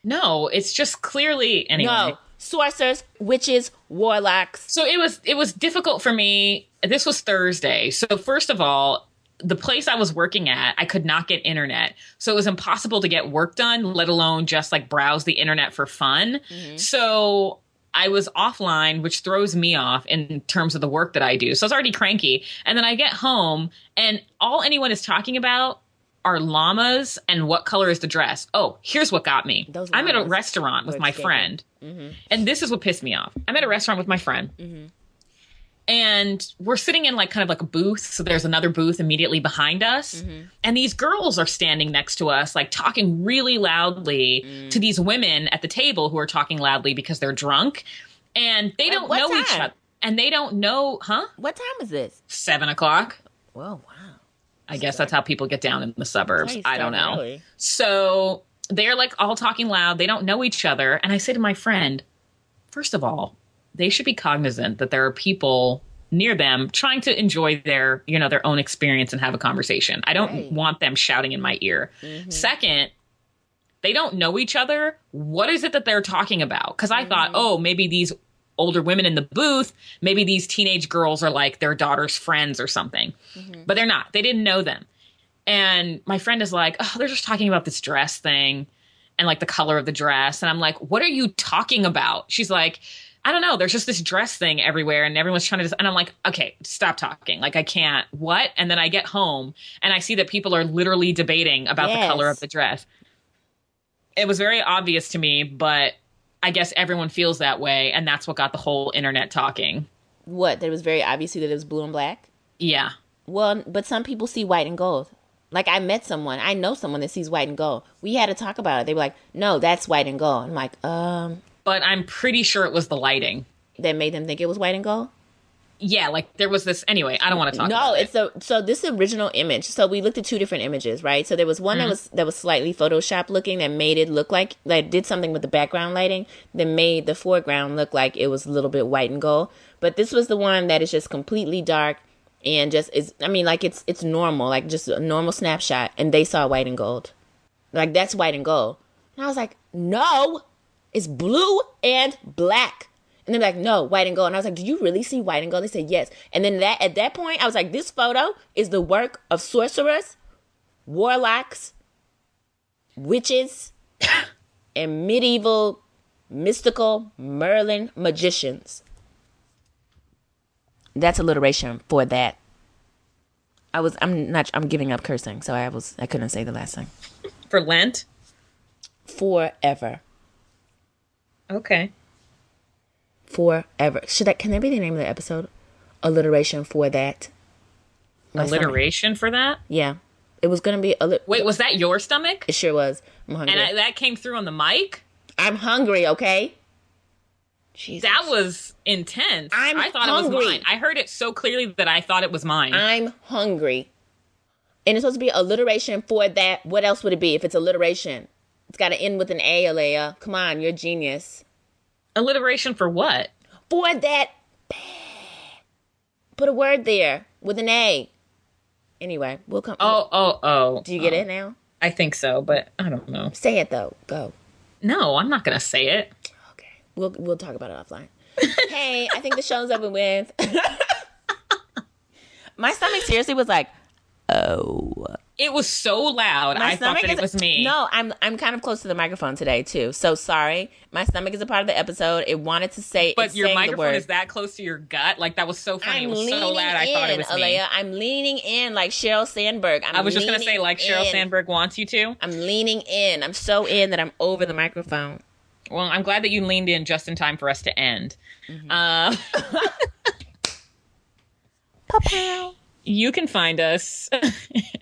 Speaker 2: No, it's just clearly anyway.
Speaker 1: No, sorcerers, witches, warlocks.
Speaker 2: So it was difficult for me. This was Thursday. So first of all, the place I was working at, I could not get internet. So it was impossible to get work done, let alone just like browse the internet for fun. Mm-hmm. So I was offline, which throws me off in terms of the work that I do. So I was already cranky. And then I get home and all anyone is talking about are llamas and what color is the dress. Oh, here's what got me. I'm at a restaurant with my friend. Mm-hmm. And this is what pissed me off. I'm at a restaurant with my friend. Mm-hmm. And we're sitting in like kind of like a booth. So there's another booth immediately behind us. Mm-hmm. And these girls are standing next to us, like talking really loudly to these women at the table who are talking loudly because they're drunk. And they don't know each other. And they don't know,
Speaker 1: What time is this?
Speaker 2: 7:00.
Speaker 1: Whoa, wow.
Speaker 2: I guess that's how people get down in the suburbs. I don't know. Early. So they're like all talking loud. They don't know each other. And I say to my friend, first of all, they should be cognizant that there are people near them trying to enjoy their, their own experience and have a conversation. I don't want them shouting in my ear. Mm-hmm. Second, they don't know each other. What is it that they're talking about? Because I thought, maybe these older women in the booth, maybe these teenage girls are like their daughter's friends or something. Mm-hmm. But they're not. They didn't know them. And my friend is like, they're just talking about this dress thing and like the color of the dress. And I'm like, what are you talking about? She's like, I don't know. There's just this dress thing everywhere and everyone's trying to, and I'm like, okay, stop talking. Like I can't, what? And then I get home and I see that people are literally debating about the color of the dress. It was very obvious to me, but I guess everyone feels that way. And that's what got the whole internet talking.
Speaker 1: What? That it was very obvious that it was blue and black?
Speaker 2: Yeah.
Speaker 1: Well, but some people see white and gold. Like I know someone that sees white and gold. We had to talk about it. They were like, no, that's white and gold. I'm like,
Speaker 2: But I'm pretty sure it was the lighting
Speaker 1: that made them think it was white and gold.
Speaker 2: Yeah, like there was this. Anyway, I don't want to talk about it.
Speaker 1: So this original image. So we looked at two different images, right? So there was one that was slightly Photoshop looking that made it look like did something with the background lighting that made the foreground look like it was a little bit white and gold. But this was the one that is just completely dark and just is. I mean, like it's normal, like just a normal snapshot, and they saw white and gold. Like that's white and gold, and I was like, no. It's blue and black. And they're like, no, white and gold. And I was like, do you really see white and gold? They said, yes. And then at that point, I was like, this photo is the work of sorcerers, warlocks, witches, and medieval, mystical Merlin magicians. That's alliteration for that. I'm giving up cursing, so I couldn't say the last thing.
Speaker 2: For Lent?
Speaker 1: Forever.
Speaker 2: Okay.
Speaker 1: Forever. Can that be the name of the episode? Alliteration for that.
Speaker 2: Alliteration for that?
Speaker 1: Yeah. It was going to be
Speaker 2: Wait, was that your stomach?
Speaker 1: It sure was. I'm hungry.
Speaker 2: And that came through on the mic?
Speaker 1: I'm hungry, okay? Jesus.
Speaker 2: That was intense. I thought
Speaker 1: hungry.
Speaker 2: It was mine. I heard it so clearly that I thought it was mine.
Speaker 1: I'm hungry. And it's supposed to be alliteration for that. What else would it be if it's alliteration? It's got to end with an A, Alaia. Come on, you're a genius.
Speaker 2: Alliteration for what?
Speaker 1: For that. Put a word there with an A. Anyway, we'll come.
Speaker 2: Oh.
Speaker 1: Do you get it now?
Speaker 2: I think so, but I don't know.
Speaker 1: Say it, though. Go.
Speaker 2: No, I'm not going to say it.
Speaker 1: Okay. We'll talk about it offline. Hey, I think the show's over with. My stomach seriously was like, oh.
Speaker 2: It was so loud. I thought that it was me.
Speaker 1: No, I'm kind of close to the microphone today too. So sorry. My stomach is a part of the episode. It wanted to say.
Speaker 2: But your microphone is that close to your gut. Like that was so funny. It was so loud. I thought it was me.
Speaker 1: Alaia, I'm leaning in like Sheryl Sandberg.
Speaker 2: I was just gonna say like Sheryl Sandberg wants you to.
Speaker 1: I'm leaning in. I'm so in that I'm over the microphone.
Speaker 2: Well, I'm glad that you leaned in just in time for us to end.
Speaker 1: Pow.
Speaker 2: You can find us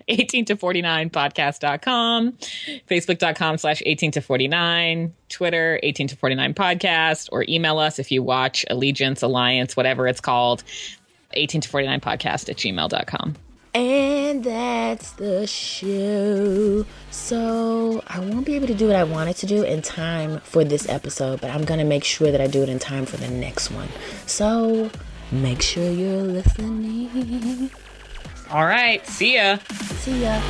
Speaker 2: 18to49podcast.com, facebook.com/18to49, Twitter 18to49podcast, or email us if you watch Allegiance, Alliance, whatever it's called, 18to49podcast@gmail.com.
Speaker 1: And that's the show. So I won't be able to do what I wanted to do in time for this episode, but I'm going to make sure that I do it in time for the next one. So make sure you're listening.
Speaker 2: All right. See ya.
Speaker 1: See ya.